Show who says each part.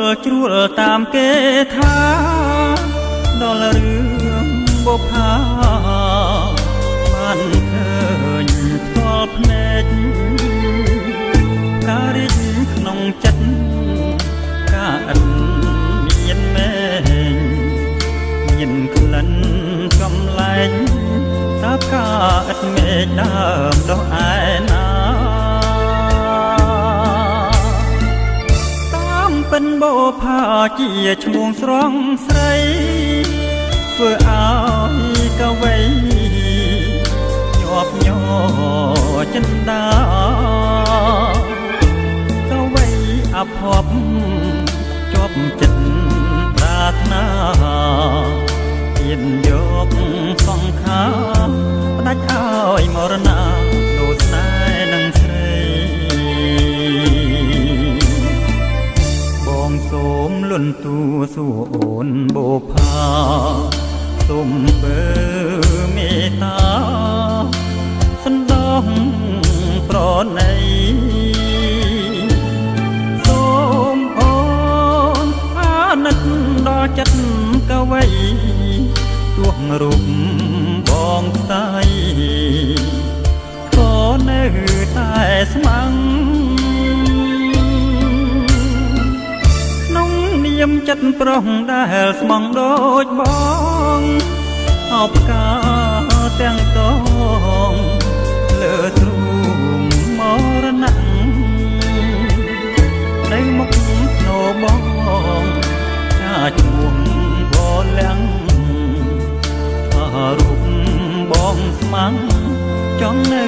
Speaker 1: លជ្រួលតាមគេថាដល់រឿងបុប្ផាបានឃើញផ្ទាល់ភ្នែកការរិះក្នុងចិត្តការអិនមានមែងមានក្លិនកំឡែងតើការអិតមេឃដើមដោះឯណាតាមពិនបុប្ផាជាឈ្មោះស្រង់ស្រីធ្វើឲ្យកវីញាប់ញ័រចិនដាកវីអភ័ព្វជាប់ចិត្តប្រាថ្នាទៀនយកសង្ខារផ្ដាច់ឲ្យមរណាដូចស្នេហ៍នឹងស្រីបងសូមលន់ទូសួរអូនបុប្ផាសូមបើមេត្តាសណ្ដោះប្រណីសូមអូនអាណិតដល់ចិត្តកវីទោះរូបបងស្ដាយក៏នៅតែស្មងក្នុងនាមចិត្តប្រុសដែលស្មងដូចបងអបការទាំងតងលើទ្រូងមរណៈនៅមុខស្នោបងចាឈ្មោះបលាំងរូបបងស្មាំងចង់នៅ